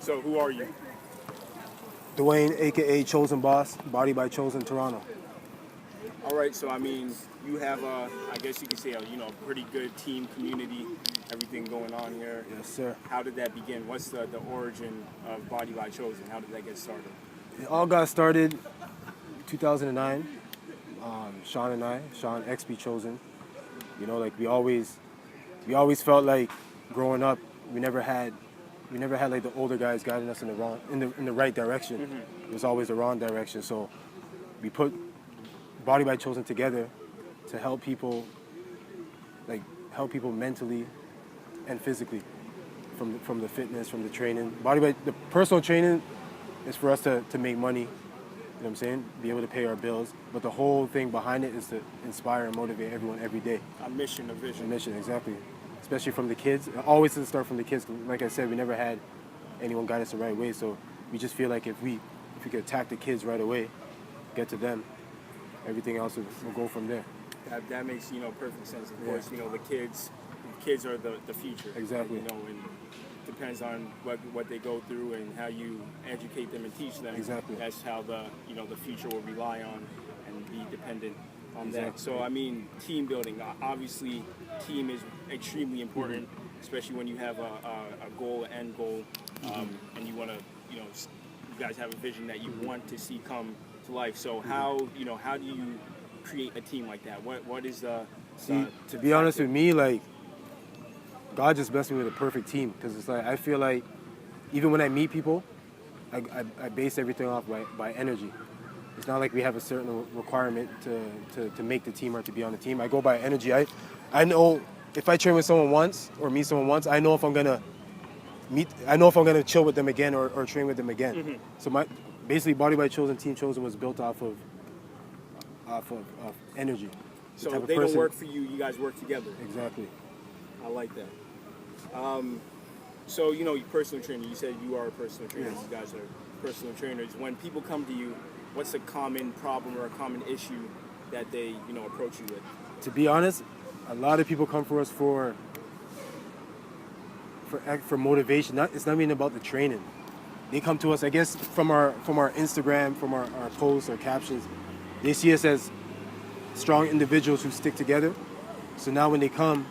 So who are you? Dwayne, aka Chosen Boss, Body by Chosen Toronto. All right, so I mean, you have I guess you could say pretty good team community, everything going on here. Yes, sir. How did that begin? What's the origin of Body by Chosen? How did that get started? It all got started 2009. Sean XP Chosen. You know, like we always felt like growing up, we never had like the older guys guiding us in the right direction. Mm-hmm. It was always the wrong direction. So we put Body by Chosen together to help people mentally and physically, from the fitness, from the training. The personal training is for us to make money, you know what I'm saying? Be able to pay our bills. But the whole thing behind it is to inspire and motivate everyone every day. A mission, a vision. A mission, exactly. Especially from the kids. It always has to start from the kids. Like I said, we never had anyone guide us the right way. So we just feel like if we could attack the kids right away, get to them, everything else will go from there. That makes perfect sense. Of course, the kids are the future. Exactly. And depends on what they go through and how you educate them and teach them. Exactly. That's how the future will rely on and be dependent on exactly. that. So I mean, team building. Obviously, team is extremely important, especially when you have a goal, an end goal, and you want to, you guys have a vision that you want to see come to life. So how do you create a team like that? What is the to be honest with me, like, God just blessed me with a perfect team, because it's like I feel like even when I meet people, I base everything off by energy. It's not like we have a certain requirement to make the team or to be on the team. I go by energy. I know if I train with someone once or meet someone once, I know if I'm gonna chill with them again or train with them again. Mm-hmm. So basically Body by Chosen, Team Chosen was built off of energy. So if they don't work for you, you guys work together. Exactly. I like that. So, you personal trainer, you said you are a personal trainer. Yes. You guys are personal trainers. When people come to you, what's a common problem or a common issue that they, approach you with? To be honest, a lot of people come for us for motivation. It's not even about the training. They come to us, I guess, from our Instagram, from our posts, our captions. They see us as strong individuals who stick together. So now when they come,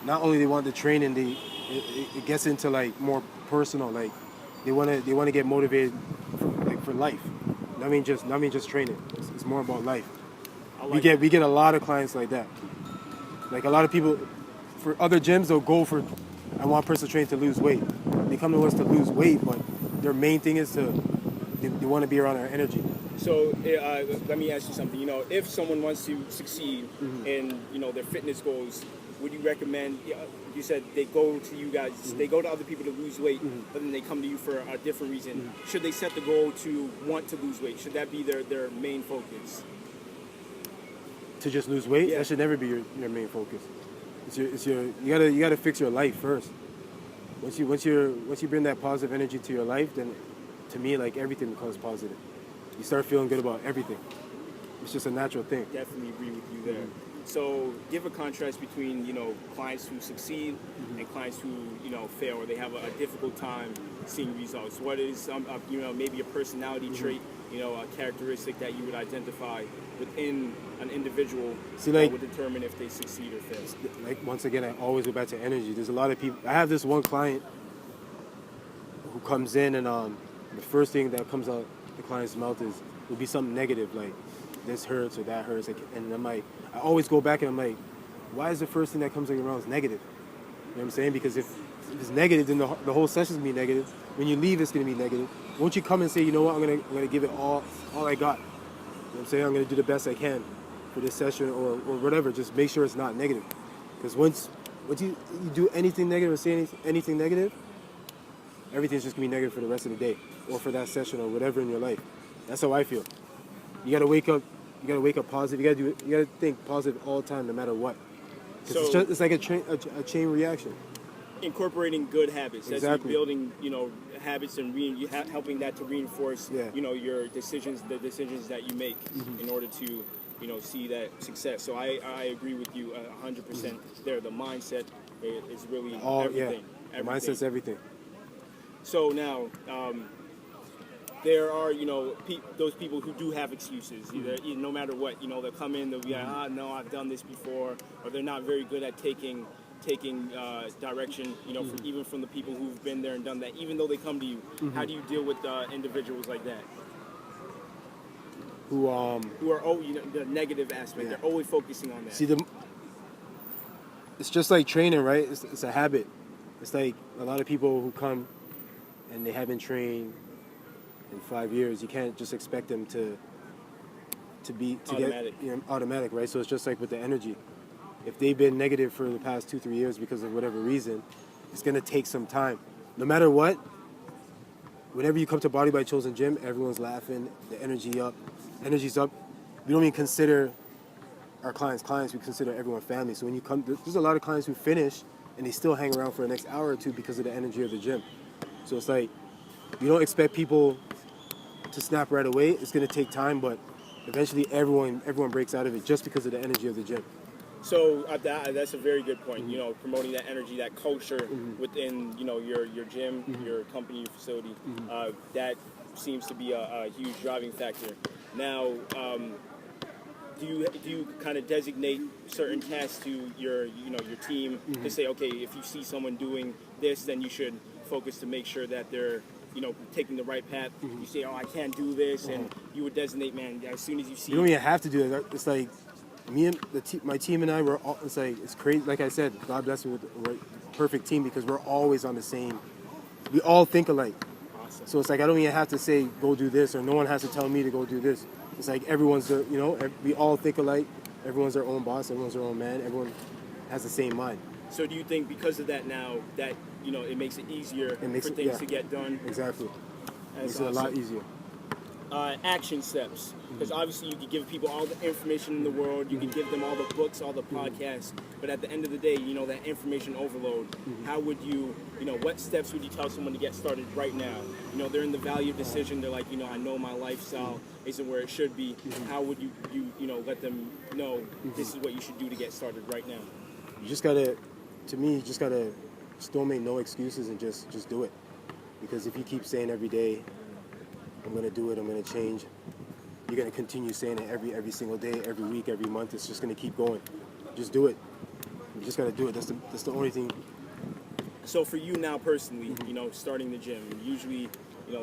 not only they want the training, it gets into like more personal. Like they want to get motivated for life. Not mean just training. It's more about life. We get a lot of clients like that. Like a lot of people, for other gyms, they'll go for, I want personal training to lose weight. They come to us to lose weight, but their main thing is they want to be around our energy. So let me ask you something. If someone wants to succeed in their fitness goals, would you recommend? You said they go to you guys, they go to other people to lose weight, but then they come to you for a different reason. Should they set the goal to want to lose weight? Should that be their main focus? To just lose weight? Yeah. That should never be your main focus. You gotta fix your life first. Once you bring that positive energy to your life, then to me, like, everything becomes positive. You start feeling good about everything. It's just a natural thing. Definitely agree with you there. So give a contrast between, clients who succeed and clients who, fail, or they have a difficult time seeing results. What is, maybe a personality trait, a characteristic that you would identify within an individual that would determine if they succeed or fail? Like, once again, I always go back to energy. There's a lot of people. I have this one client who comes in, and the first thing that comes out the client's mouth will be something negative, like this hurts or that hurts. And I'm like, I always go back and I'm like, why is the first thing that comes out of your mouth negative? You know what I'm saying? Because if it's negative, then the whole session's gonna be negative. When you leave, it's gonna be negative. Won't you come and say, you know what, I'm gonna give it all I got. You know what I'm saying? I'm gonna do the best I can for this session or whatever. Just make sure it's not negative. Because once you do anything negative or say anything negative, everything's just gonna be negative for the rest of the day or for that session or whatever in your life. That's how I feel. You gotta wake up positive. You gotta think positive all the time, no matter what. Because it's like a chain reaction. Incorporating good habits. Exactly. That's building, habits and helping that to reinforce, Yeah. Your decisions, the decisions that you make in order to, see that success. So I agree with you 100% there. The mindset is really everything. Yeah. The mindset's everything. So now, there are, those people who do have excuses. No matter what, they'll come in, they'll be like, no, I've done this before, or they're not very good at taking direction, even from the people who've been there and done that, even though they come to you. How do you deal with individuals like that? Who are, the negative aspect. They're always focusing on that. See, it's just like training, right? It's a habit. It's like a lot of people who come and they haven't trained in 5 years. You can't just expect them to automatic. Get automatic, right? So it's just like with the energy. If they've been negative for the past 2-3 years because of whatever reason, it's gonna take some time. No matter what, whenever you come to Body by Chosen Gym, everyone's laughing, the energy's up. We don't even consider our clients, we consider everyone family. So when you come, there's a lot of clients who finish and they still hang around for the next hour or two because of the energy of the gym. So it's like, you don't expect people to snap right away. It's gonna take time, but eventually everyone breaks out of it just because of the energy of the gym. So that's a very good point. Promoting that energy, that culture within your gym, your company, your facility. That seems to be a huge driving factor. Now, do you kind of designate certain tasks to your team to say, okay, if you see someone doing this, then you should focus to make sure that they're taking the right path. You say, oh, I can't do this, and you would designate, man, as soon as you see. You don't even have to do it. It's like me and my team and I were all. It's like it's crazy. Like I said, God bless me with a perfect team because we're always on the same. We all think alike. Awesome. So it's like I don't even have to say go do this, or no one has to tell me to go do this. It's like everyone's we all think alike. Everyone's their own boss. Everyone's their own man. Everyone has the same mind. So do you think because of that now that it makes it easier for things to get done? Exactly. That's makes it a lot easier. Action steps, because obviously you can give people all the information in the world, you can give them all the books, all the podcasts, but at the end of the day, that information overload, how would you, what steps would you tell someone to get started right now? They're in the value of decision, they're like, I know my lifestyle isn't where it should be. How would you let them know this is what you should do to get started right now? You just gotta just don't make no excuses and just do it. Because if you keep saying every day, I'm gonna do it, I'm gonna change, you're gonna continue saying it every single day, every week, every month. It's just gonna keep going. Just do it. You just gotta do it. That's the only thing. So for you now personally, starting the gym, usually,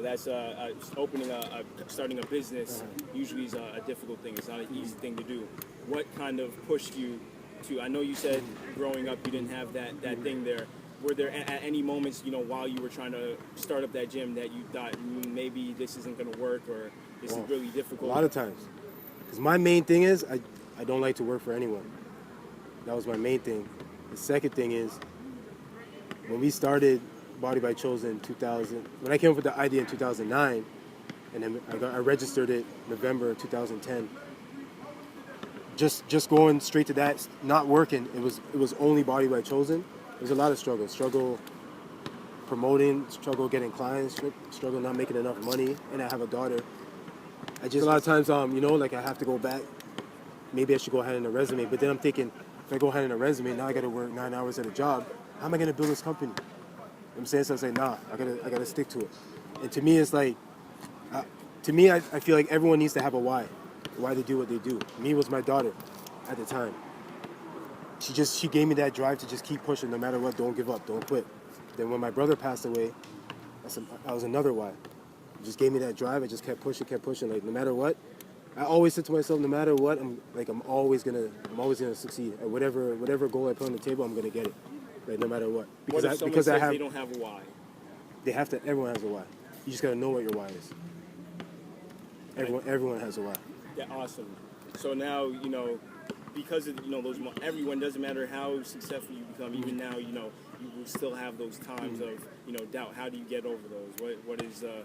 that's starting a business. Usually is a difficult thing. It's not an easy thing to do. What kind of pushed you to? I know you said growing up you didn't have that thing there. Were there at any moments, while you were trying to start up that gym that you thought maybe this isn't going to work or this is really difficult? A lot of times. Because my main thing is I don't like to work for anyone. That was my main thing. The second thing is when we started Body by Chosen in 2000, when I came up with the idea in 2009, and then I registered it November 2010. Just going straight to that, not working. It was only Body by Chosen. There's a lot of struggle promoting, struggle getting clients, struggle not making enough money, and I have a daughter. A lot of times, like I have to go back. Maybe I should go ahead in a resume, but then I'm thinking, if I go ahead in a resume, now I got to work 9 hours at a job. How am I going to build this company? You know what I'm saying? So I say, nah, I gotta stick to it. And to me, it's like, I feel like everyone needs to have a why they do what they do. Me was my daughter at the time. She gave me that drive to just keep pushing no matter what. Don't give up, don't quit. Then when my brother passed away, that was another why. It just gave me that drive. I just kept pushing. Like no matter what, I always said to myself, no matter what, I'm always gonna succeed at whatever goal I put on the table. I'm gonna get it, like no matter what. Because what if someone says they don't have a why? They have to. Everyone has a why. You just gotta know what your why is. Everyone has a why. Yeah, awesome. So now because of those, everyone, doesn't matter how successful you become, even now, you will still have those times of doubt. How do you get over those? What is the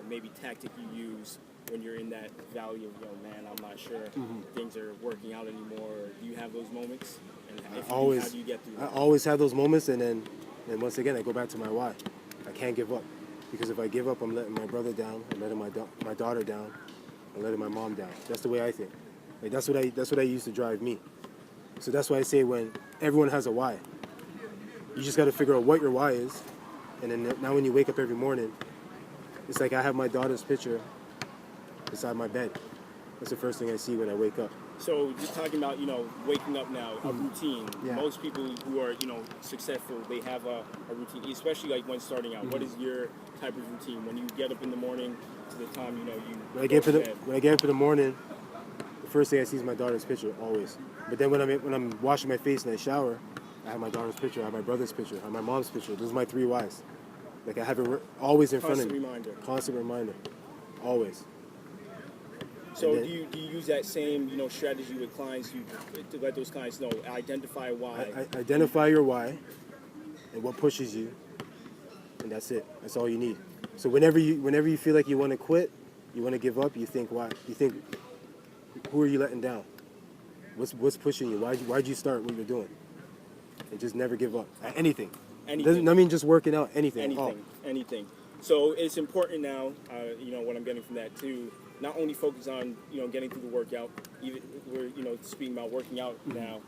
maybe tactic you use when you're in that valley of man, I'm not sure things are working out anymore? Do you have those moments? And if you do, how do you get through that? I always have those moments, and then once again I go back to my why. I can't give up, because if I give up, I'm letting my brother down, I'm letting my daughter down, I'm letting my mom down. That's the way I think. Like that's what I used to drive me. So that's why I say when everyone has a why, you just got to figure out what your why is, And then now when you wake up every morning, it's like I have my daughter's picture beside my bed. That's the first thing I see when I wake up. So just talking about, waking up now, a routine. Yeah. Most people who are, successful, they have a routine, especially like when starting out. What is your type of routine? When you get up in the morning to the time, you when I get up in the morning, the first thing I see is my daughter's picture, always. But then when I'm washing my face and I shower, I have my daughter's picture, I have my brother's picture, I have my mom's picture. Those are my 3 Ys. Like I have it always in front of me. Constant reminder. Always. So do you use that same strategy with clients to let those clients know, identify why? Identify your why and what pushes you, and that's it. That's all you need. So whenever you feel like you want to quit, you want to give up, you think why? You think, who are you letting down? What's pushing you? Why'd you start what you're doing? And just never give up at anything. Doesn't, I mean, just working out, anything. Anything. So it's important now, what I'm getting from that too, not only focus on, getting through the workout, even we're, speaking about working out now,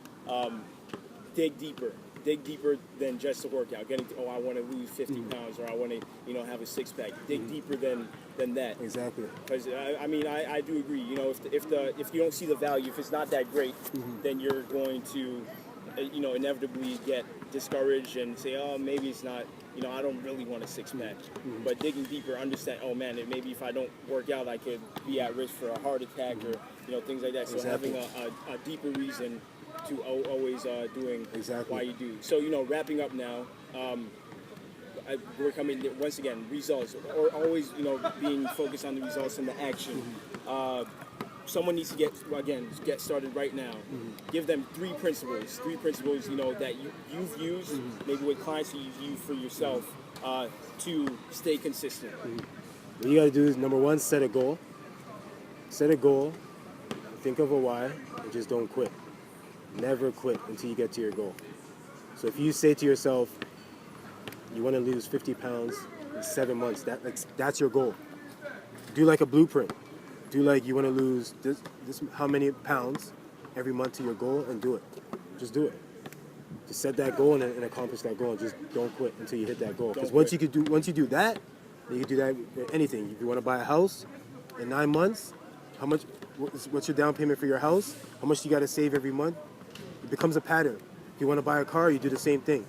dig deeper than just the workout. Getting to, I want to lose 50 pounds, or I want to, have a 6-pack. Dig deeper than that. Exactly. Because I do agree. If you don't see the value, if it's not that great, then you're going to, inevitably get discouraged and say, oh, maybe it's not. I don't really want a 6-pack. But digging deeper, understand, oh man, maybe if I don't work out, I could be at risk for a heart attack or things like that. So having a deeper reason to always doing why you do. So wrapping up now, we're coming once again, results, or always being focused on the results and the action. Someone needs to get started right now. Give them 3 principles that you've used, maybe with clients you've used for yourself, to stay consistent. What you gotta do is, number 1, set a goal. Set a goal, think of a why, and just don't quit. Never quit until you get to your goal. So if you say to yourself, you wanna lose 50 pounds in 7 months, that's your goal. Do like a blueprint. Do like you want to lose this how many pounds every month to your goal, and do it. Just do it. Just set that goal and accomplish that goal, and just don't quit until you hit that goal. Because once you do that, then you can do that with anything. If you want to buy a house in 9 months, what's your down payment for your house? How much do you got to save every month? It becomes a pattern. If you want to buy a car, you do the same thing.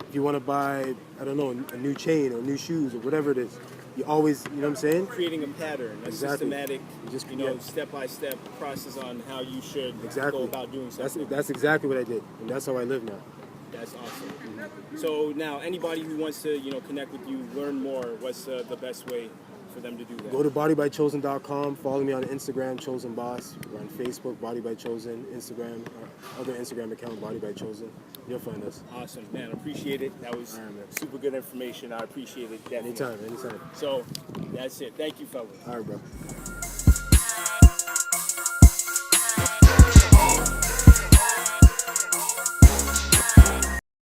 If you want to buy, I don't know, a new chain or new shoes or whatever it is, you always, you know what I'm saying? Creating a pattern, a systematic, step-by-step process on how you should go about doing something. That's exactly what I did, and that's how I live now. That's awesome. So now, anybody who wants to, connect with you, learn more, what's the best way for them to do that? Go to bodybychosen.com. Follow me on Instagram, Chosen Boss. We're on Facebook, Body by Chosen. Instagram, our other Instagram account, Body by Chosen. You'll find us. Awesome, man. Appreciate it. That was super good information. I appreciate it. Definitely. Anytime. So that's it. Thank you, fellas. All right, bro.